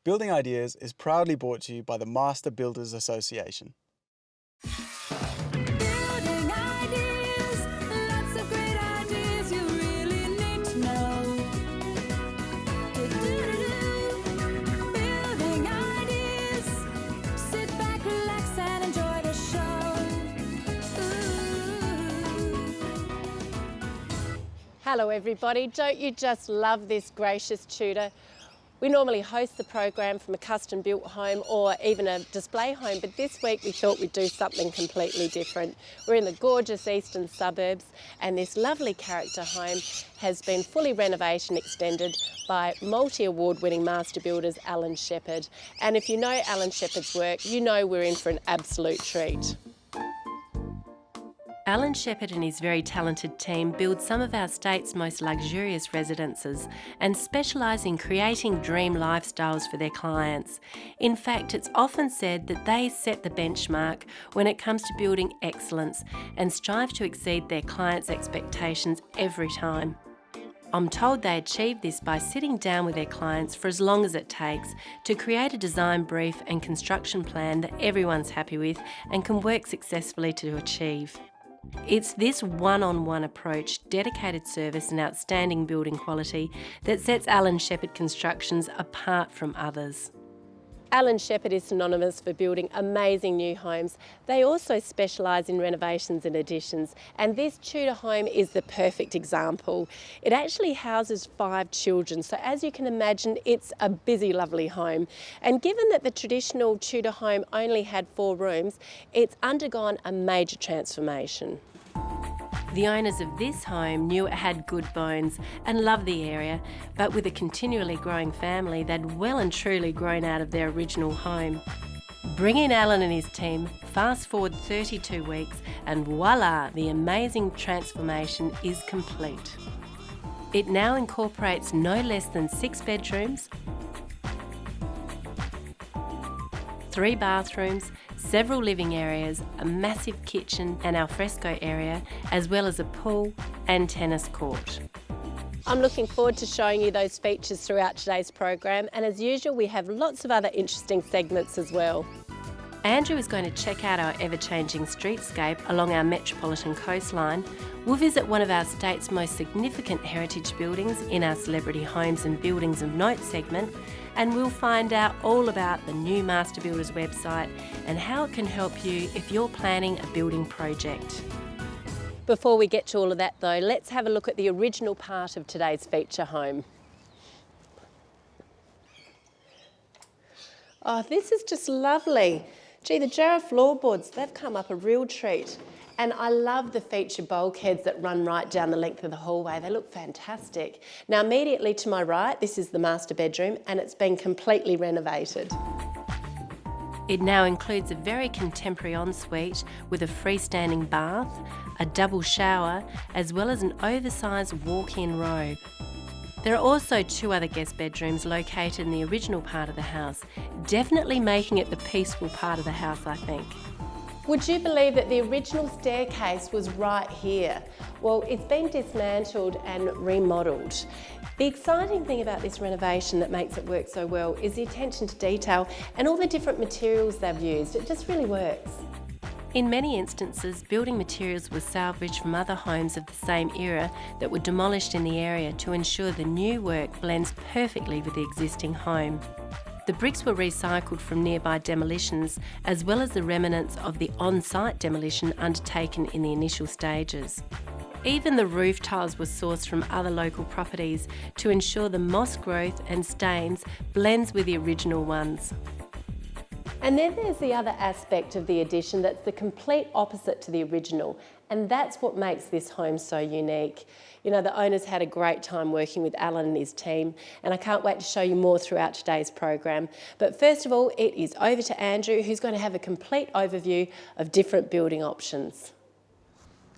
Building Ideas is proudly brought to you by the Master Builders Association. Building ideas, lots of great ideas you really need to know. Building ideas, sit back, relax and enjoy the show. Hello everybody, don't you just love this gracious tutor? We normally host the program from a custom built home or even a display home, but this week we thought we'd do something completely different. We're in the gorgeous eastern suburbs and this lovely character home has been fully renovation extended by multi-award winning master builders Alan Shepherd. And if you know Alan Shepherd's work, you know we're in for an absolute treat. Alan Shepherd and his very talented team build some of our state's most luxurious residences and specialise in creating dream lifestyles for their clients. In fact, it's often said that they set the benchmark when it comes to building excellence and strive to exceed their clients' expectations every time. I'm told they achieve this by sitting down with their clients for as long as it takes to create a design brief and construction plan that everyone's happy with and can work successfully to achieve. It's this one-on-one approach, dedicated service and outstanding building quality that sets Alan Shepherd Constructions apart from others. Alan Shepherd is synonymous for building amazing new homes. They also specialise in renovations and additions, and this Tudor home is the perfect example. It actually houses 5 children, so as you can imagine, it's a busy, lovely home. And given that the traditional Tudor home only had 4 rooms, it's undergone a major transformation. The owners of this home knew it had good bones and loved the area, but with a continually growing family, they'd well and truly grown out of their original home. Bring in Alan and his team, fast forward 32 weeks, and voila, the amazing transformation is complete. It now incorporates no less than 6 bedrooms, 3 bathrooms, several living areas, a massive kitchen and alfresco area, as well as a pool and tennis court. I'm looking forward to showing you those features throughout today's program, and as usual we have lots of other interesting segments as well. Andrew is going to check out our ever-changing streetscape along our metropolitan coastline. We'll visit one of our state's most significant heritage buildings in our Celebrity Homes and Buildings of Note segment, and we'll find out all about the new Master Builders website and how it can help you if you're planning a building project. Before we get to all of that though, let's have a look at the original part of today's feature home. Oh, this is just lovely. Gee, the Jarrah floorboards, they've come up a real treat. And I love the feature bulkheads that run right down the length of the hallway. They look fantastic. Now, immediately to my right, this is the master bedroom and it's been completely renovated. It now includes a very contemporary ensuite with a freestanding bath, a double shower, as well as an oversized walk-in robe. There are also 2 other guest bedrooms located in the original part of the house, definitely making it the peaceful part of the house, I think. Would you believe that the original staircase was right here? Well, it's been dismantled and remodelled. The exciting thing about this renovation that makes it work so well is the attention to detail and all the different materials they've used. It just really works. In many instances, building materials were salvaged from other homes of the same era that were demolished in the area to ensure the new work blends perfectly with the existing home. The bricks were recycled from nearby demolitions, as well as the remnants of the on-site demolition undertaken in the initial stages. Even the roof tiles were sourced from other local properties to ensure the moss growth and stains blends with the original ones. And then there's the other aspect of the addition that's the complete opposite to the original, and that's what makes this home so unique. You know, the owners had a great time working with Alan and his team, and I can't wait to show you more throughout today's program. But first of all, it is over to Andrew, who's going to have a complete overview of different building options.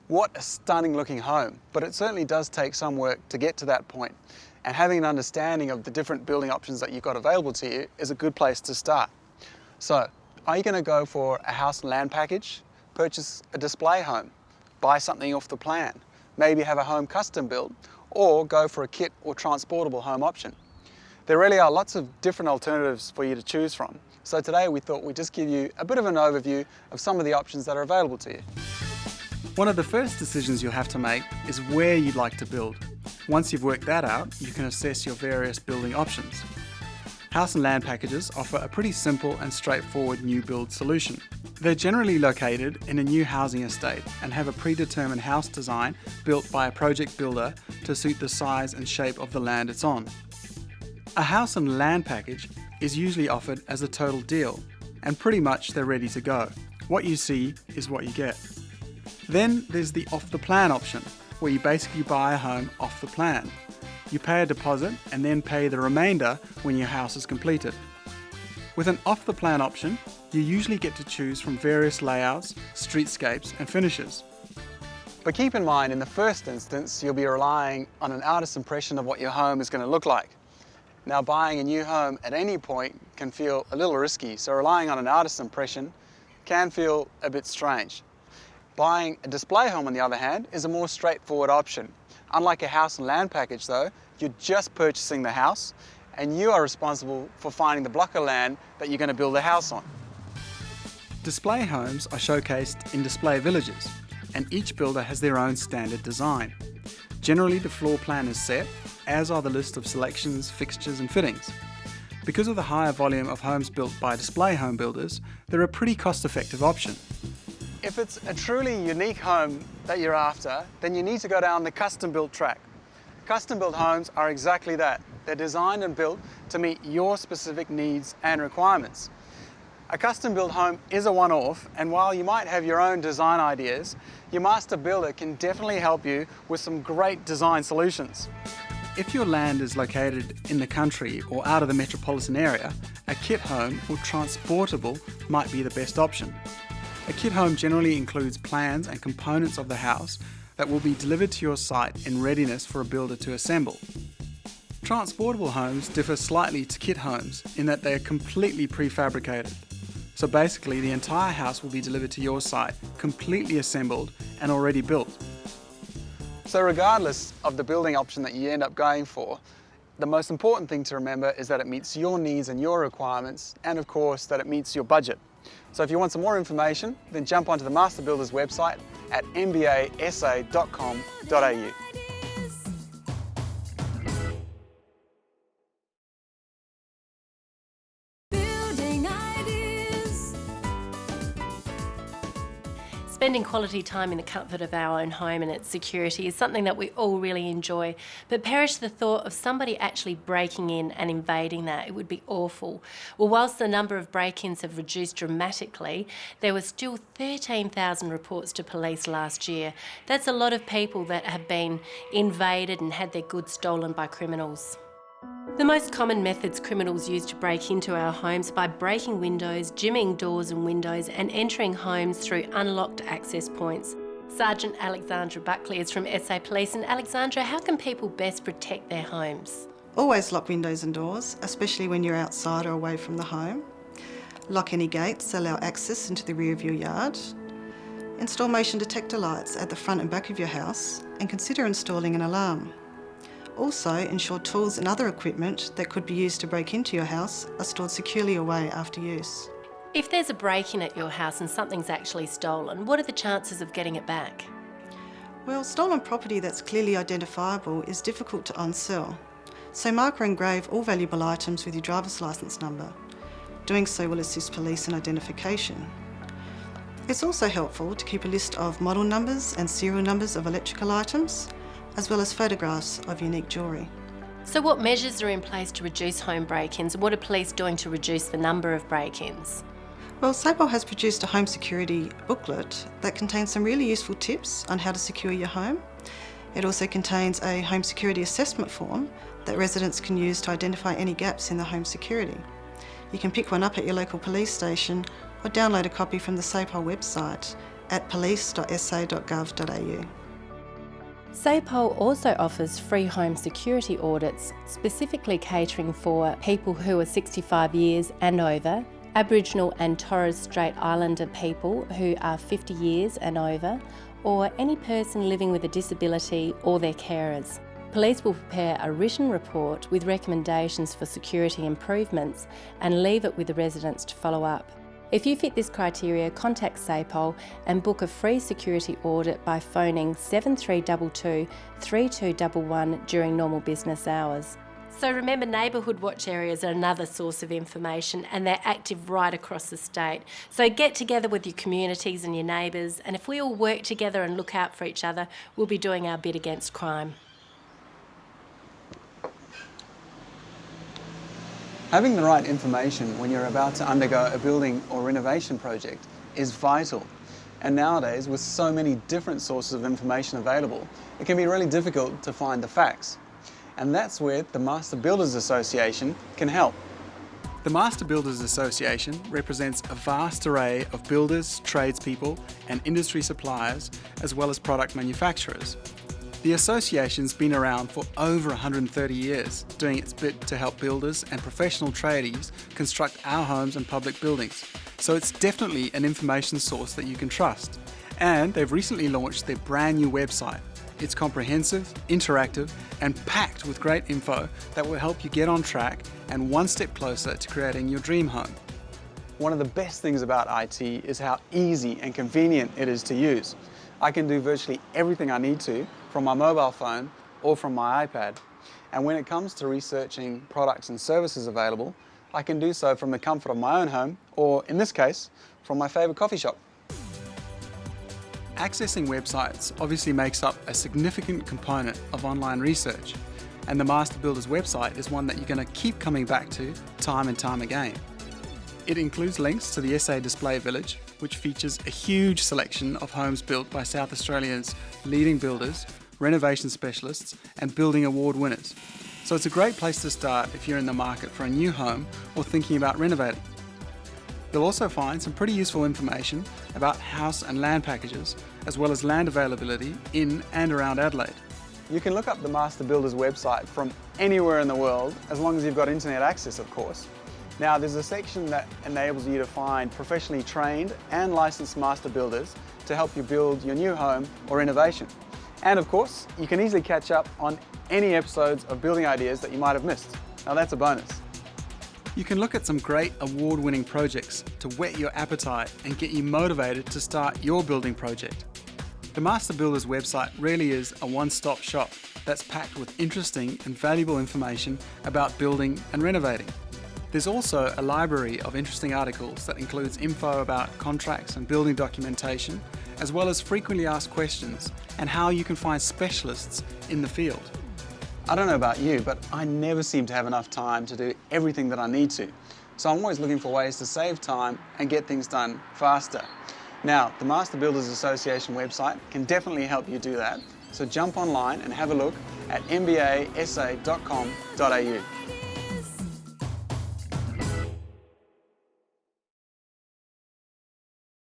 What a stunning looking home, but it certainly does take some work to get to that point. And having an understanding of the different building options that you've got available to you is a good place to start. So, are you going to go for a house and land package, purchase a display home, buy something off the plan, maybe have a home custom built, or go for a kit or transportable home option? There really are lots of different alternatives for you to choose from. So today we thought we'd just give you a bit of an overview of some of the options that are available to you. One of the first decisions you'll have to make is where you'd like to build. Once you've worked that out, you can assess your various building options. House and land packages offer a pretty simple and straightforward new build solution. They're generally located in a new housing estate and have a predetermined house design built by a project builder to suit the size and shape of the land it's on. A house and land package is usually offered as a total deal, and pretty much they're ready to go. What you see is what you get. Then there's the off-the-plan option, where you basically buy a home off the plan. You pay a deposit and then pay the remainder when your house is completed. With an off-the-plan option, you usually get to choose from various layouts, streetscapes and finishes. But keep in mind, in the first instance, you'll be relying on an artist's impression of what your home is going to look like. Now, buying a new home at any point can feel a little risky, so relying on an artist's impression can feel a bit strange. Buying a display home, on the other hand, is a more straightforward option. Unlike a house and land package though, you're just purchasing the house and you are responsible for finding the block of land that you're going to build a house on. Display homes are showcased in display villages, and each builder has their own standard design. Generally, the floor plan is set, as are the list of selections, fixtures and fittings. Because of the higher volume of homes built by display home builders, they're a pretty cost-effective option. If it's a truly unique home that you're after, then you need to go down the custom-built track. Custom-built homes are exactly that. They're designed and built to meet your specific needs and requirements. A custom-built home is a one-off, and while you might have your own design ideas, your master builder can definitely help you with some great design solutions. If your land is located in the country or out of the metropolitan area, a kit home or transportable might be the best option. A kit home generally includes plans and components of the house that will be delivered to your site in readiness for a builder to assemble. Transportable homes differ slightly to kit homes in that they are completely prefabricated. So basically the entire house will be delivered to your site, completely assembled and already built. So regardless of the building option that you end up going for, the most important thing to remember is that it meets your needs and your requirements, and of course that it meets your budget. So if you want some more information, then jump onto the Master Builders website at mbasa.com.au. Building ideas. Spending quality time in the comfort of our own home and its security is something that we all really enjoy, but perish the thought of somebody actually breaking in and invading that. It would be awful. Well, whilst the number of break-ins have reduced dramatically, there were still 13,000 reports to police last year. That's a lot of people that have been invaded and had their goods stolen by criminals. The most common methods criminals use to break into our homes are by breaking windows, jimmying doors and windows, and entering homes through unlocked access points. Sergeant Alexandra Buckley is from SA Police. And Alexandra, how can people best protect their homes? Always lock windows and doors, especially when you're outside or away from the home. Lock any gates, allow access into the rear of your yard. Install motion detector lights at the front and back of your house, and consider installing an alarm. Also, ensure tools and other equipment that could be used to break into your house are stored securely away after use. If there's a break-in at your house and something's actually stolen, what are the chances of getting it back? Well, stolen property that's clearly identifiable is difficult to unsell, so mark or engrave all valuable items with your driver's licence number. Doing so will assist police in identification. It's also helpful to keep a list of model numbers and serial numbers of electrical items, as well as photographs of unique jewellery. So what measures are in place to reduce home break-ins, and what are police doing to reduce the number of break-ins? Well, SAPOL has produced a home security booklet that contains some really useful tips on how to secure your home. It also contains a home security assessment form that residents can use to identify any gaps in the home security. You can pick one up at your local police station or download a copy from the SAPOL website at police.sa.gov.au. SAPOL also offers free home security audits, specifically catering for people who are 65 years and over, Aboriginal and Torres Strait Islander people who are 50 years and over, or any person living with a disability or their carers. Police will prepare a written report with recommendations for security improvements and leave it with the residents to follow up. If you fit this criteria, contact SAPOL and book a free security audit by phoning 7322 3211 during normal business hours. So remember, neighbourhood watch areas are another source of information, and they're active right across the state. So get together with your communities and your neighbours, and if we all work together and look out for each other, we'll be doing our bit against crime. Having the right information when you're about to undergo a building or renovation project is vital. And nowadays, with so many different sources of information available, it can be really difficult to find the facts. And that's where the Master Builders Association can help. The Master Builders Association represents a vast array of builders, tradespeople, and industry suppliers, as well as product manufacturers. The association's been around for over 130 years, doing its bit to help builders and professional tradies construct our homes and public buildings. So it's definitely an information source that you can trust. And they've recently launched their brand new website. It's comprehensive, interactive, and packed with great info that will help you get on track and one step closer to creating your dream home. One of the best things about IT is how easy and convenient it is to use. I can do virtually everything I need to from my mobile phone or from my iPad. And when it comes to researching products and services available, I can do so from the comfort of my own home, or in this case, from my favourite coffee shop. Accessing websites obviously makes up a significant component of online research, and the Master Builders website is one that you're going to keep coming back to time and time again. It includes links to the SA Display Village, which features a huge selection of homes built by South Australia's leading builders, renovation specialists, and building award winners. So it's a great place to start if you're in the market for a new home or thinking about renovating. You'll also find some pretty useful information about house and land packages, as well as land availability in and around Adelaide. You can look up the Master Builders website from anywhere in the world, as long as you've got internet access, of course. Now, there's a section that enables you to find professionally trained and licensed master builders to help you build your new home or renovation. And of course, you can easily catch up on any episodes of Building Ideas that you might have missed. Now that's a bonus. You can look at some great award-winning projects to whet your appetite and get you motivated to start your building project. The Master Builders website really is a one-stop shop that's packed with interesting and valuable information about building and renovating. There's also a library of interesting articles that includes info about contracts and building documentation, as well as frequently asked questions and how you can find specialists in the field. I don't know about you, but I never seem to have enough time to do everything that I need to. So I'm always looking for ways to save time and get things done faster. Now, the Master Builders Association website can definitely help you do that. So jump online and have a look at mbasa.com.au.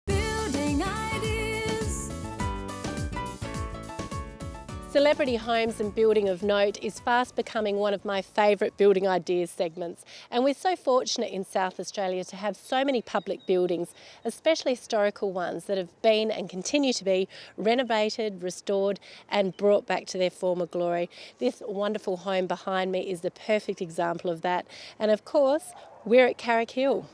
Building ideas. Celebrity homes and building of note is fast becoming one of my favourite building ideas segments, and we're so fortunate in South Australia to have so many public buildings, especially historical ones that have been and continue to be renovated, restored and brought back to their former glory. This wonderful home behind me is the perfect example of that, and of course we're at Carrick Hill.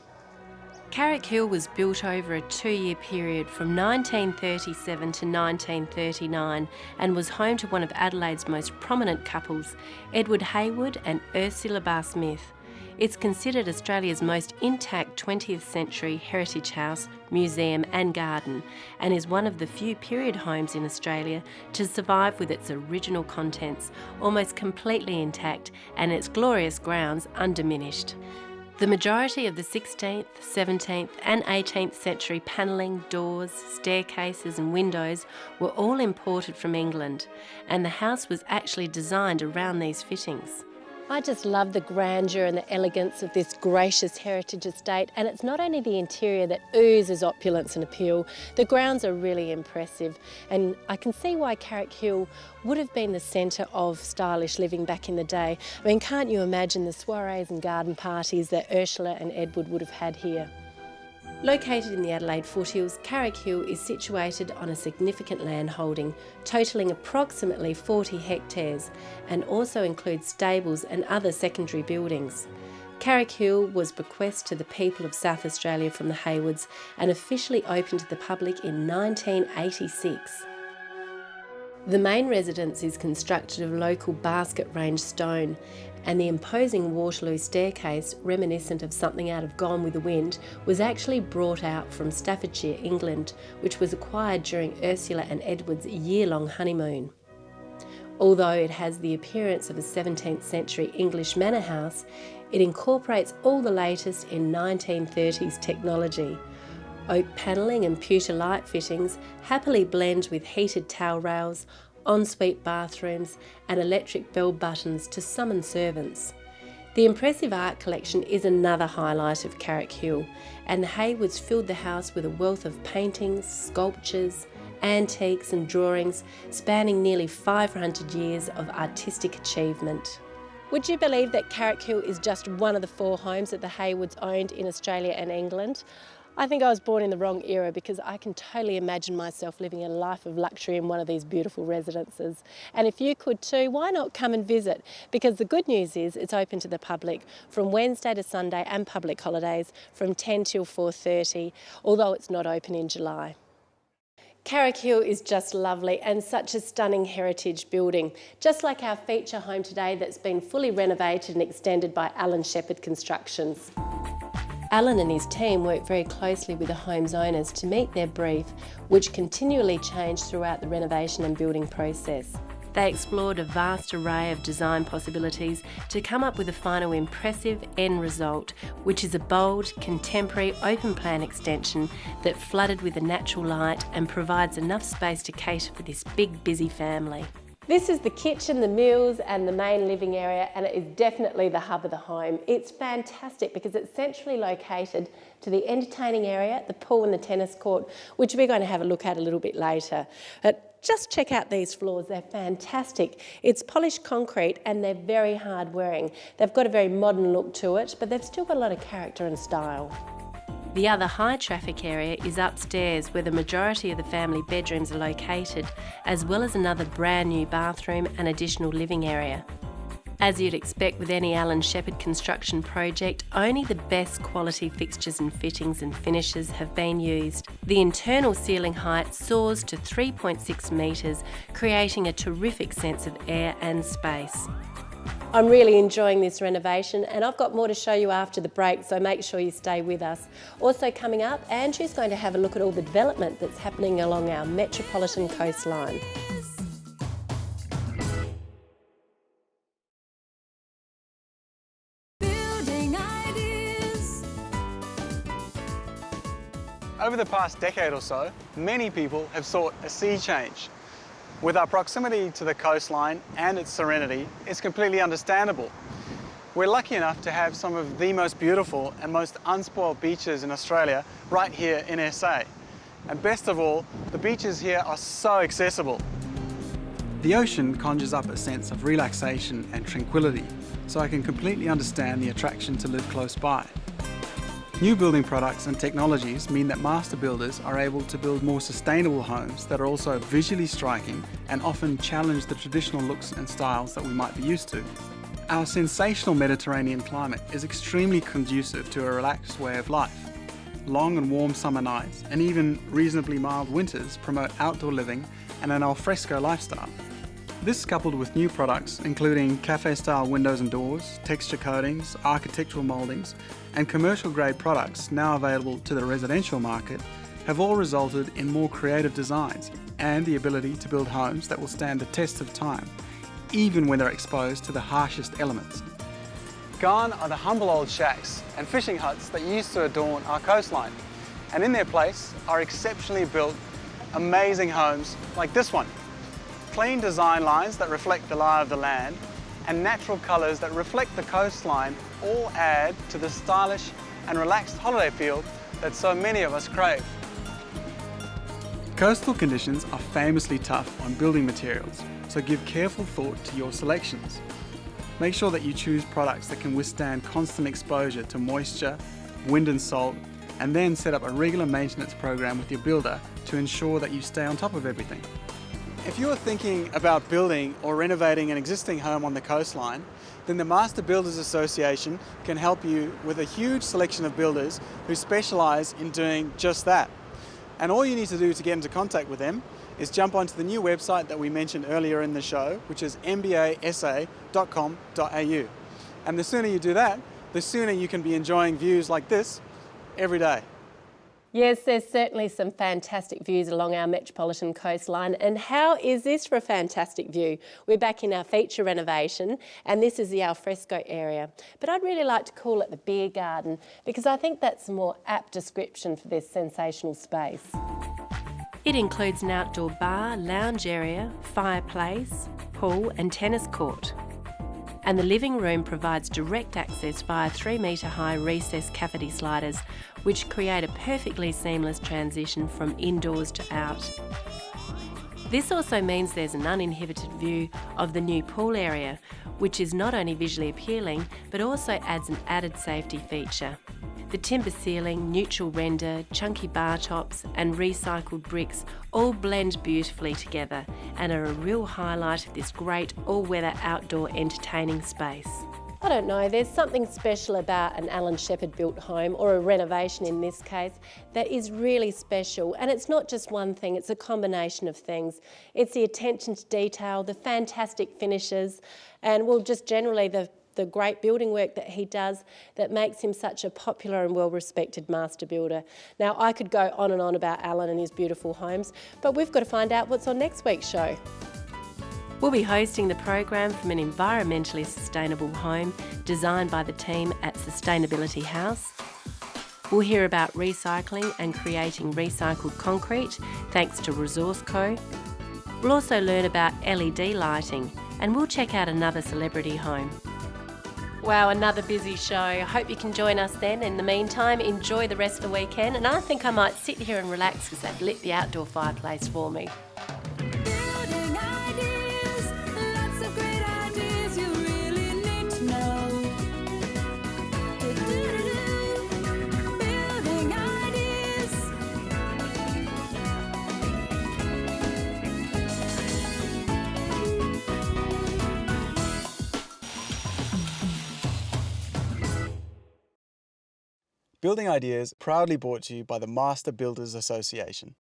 Carrick Hill was built over a 2-year period from 1937 to 1939 and was home to one of Adelaide's most prominent couples, Edward Hayward and Ursula Barr-Smith. It's considered Australia's most intact 20th century heritage house, museum and garden, and is one of the few period homes in Australia to survive with its original contents almost completely intact and its glorious grounds undiminished. The majority of the 16th, 17th and 18th century panelling, doors, staircases and windows were all imported from England, and the house was actually designed around these fittings. I just love the grandeur and the elegance of this gracious heritage estate, and it's not only the interior that oozes opulence and appeal, the grounds are really impressive, and I can see why Carrick Hill would have been the centre of stylish living back in the day. I mean, can't you imagine the soirees and garden parties that Ursula and Edward would have had here? Located in the Adelaide foothills, Carrick Hill is situated on a significant land holding, totalling approximately 40 hectares, and also includes stables and other secondary buildings. Carrick Hill was bequeathed to the people of South Australia from the Haywoods and officially opened to the public in 1986. The main residence is constructed of local basket range stone, and the imposing Waterloo staircase, reminiscent of something out of Gone with the Wind, was actually brought out from Staffordshire, England, which was acquired during Ursula and Edward's year-long honeymoon. Although it has the appearance of a 17th century English manor house, it incorporates all the latest in 1930s technology. Oak panelling and pewter light fittings happily blend with heated towel rails, ensuite bathrooms and electric bell buttons to summon servants. The impressive art collection is another highlight of Carrick Hill, and the Haywoods filled the house with a wealth of paintings, sculptures, antiques and drawings spanning nearly 500 years of artistic achievement. Would you believe that Carrick Hill is just one of the 4 homes that the Haywoods owned in Australia and England? I think I was born in the wrong era because I can totally imagine myself living a life of luxury in one of these beautiful residences. And if you could too, why not come and visit? Because the good news is it's open to the public from Wednesday to Sunday and public holidays from 10 till 4:30, although it's not open in July. Carrick Hill is just lovely and such a stunning heritage building, just like our feature home today that's been fully renovated and extended by Alan Shepherd Constructions. Alan and his team work very closely with the home's owners to meet their brief, which continually changed throughout the renovation and building process. They explored a vast array of design possibilities to come up with a final impressive end result, which is a bold, contemporary, open-plan extension that flooded with the natural light and provides enough space to cater for this big, busy family. This is the kitchen, the meals and the main living area, and it is definitely the hub of the home. It's fantastic because it's centrally located to the entertaining area, the pool and the tennis court, which we're going to have a look at a little bit later. But just check out these floors, they're fantastic. It's polished concrete and they're very hard wearing. They've got a very modern look to it, but they've still got a lot of character and style. The other high traffic area is upstairs where the majority of the family bedrooms are located, as well as another brand new bathroom and additional living area. As you'd expect with any Alan Shepherd construction project, only the best quality fixtures and fittings and finishes have been used. The internal ceiling height soars to 3.6 metres, creating a terrific sense of air and space. I'm really enjoying this renovation and I've got more to show you after the break, so make sure you stay with us. Also coming up, Andrew's going to have a look at all the development that's happening along our metropolitan coastline. Building ideas. Over the past decade or so, many people have sought a sea change. With our proximity to the coastline and its serenity, it's completely understandable. We're lucky enough to have some of the most beautiful and most unspoiled beaches in Australia right here in SA. And best of all, the beaches here are so accessible. The ocean conjures up a sense of relaxation and tranquility, so I can completely understand the attraction to live close by. New building products and technologies mean that master builders are able to build more sustainable homes that are also visually striking and often challenge the traditional looks and styles that we might be used to. Our sensational Mediterranean climate is extremely conducive to a relaxed way of life. Long and warm summer nights and even reasonably mild winters promote outdoor living and an alfresco lifestyle. This, coupled with new products including cafe-style windows and doors, texture coatings, architectural mouldings and commercial-grade products now available to the residential market, have all resulted in more creative designs and the ability to build homes that will stand the test of time, even when they're exposed to the harshest elements. Gone are the humble old shacks and fishing huts that used to adorn our coastline, and in their place are exceptionally built, amazing homes like this one. Clean design lines that reflect the lie of the land and natural colours that reflect the coastline all add to the stylish and relaxed holiday feel that so many of us crave. Coastal conditions are famously tough on building materials, so give careful thought to your selections. Make sure that you choose products that can withstand constant exposure to moisture, wind and salt, and then set up a regular maintenance program with your builder to ensure that you stay on top of everything. If you're thinking about building or renovating an existing home on the coastline, then the Master Builders Association can help you with a huge selection of builders who specialise in doing just that. And all you need to do to get into contact with them is jump onto the new website that we mentioned earlier in the show, which is mbasa.com.au. And the sooner you do that, the sooner you can be enjoying views like this every day. Yes, there's certainly some fantastic views along our metropolitan coastline. And how is this for a fantastic view? We're back in our feature renovation, and this is the alfresco area. But I'd really like to call it the beer garden, because I think that's a more apt description for this sensational space. It includes an outdoor bar, lounge area, fireplace, pool and tennis court. And the living room provides direct access via 3-metre high recessed cavity sliders, which create a perfectly seamless transition from indoors to out. This also means there's an uninhibited view of the new pool area, which is not only visually appealing, but also adds an added safety feature. The timber ceiling, neutral render, chunky bar tops and recycled bricks all blend beautifully together and are a real highlight of this great all-weather outdoor entertaining space. I don't know, there's something special about an Alan Shepard built home, or a renovation in this case, that is really special. And it's not just one thing, it's a combination of things. It's the attention to detail, the fantastic finishes, and well, just generally the great building work that he does that makes him such a popular and well-respected master builder. Now, I could go on and on about Alan and his beautiful homes, but we've got to find out what's on next week's show. We'll be hosting the program from an environmentally sustainable home designed by the team at Sustainability House. We'll hear about recycling and creating recycled concrete thanks to Resource Co. We'll also learn about LED lighting, and we'll check out another celebrity home. Wow, another busy show. I hope you can join us then. In the meantime, enjoy the rest of the weekend, and I think I might sit here and relax because they've lit the outdoor fireplace for me. Building ideas, lots of great ideas you really need to know. Building ideas. Building Ideas proudly brought to you by the Master Builders Association.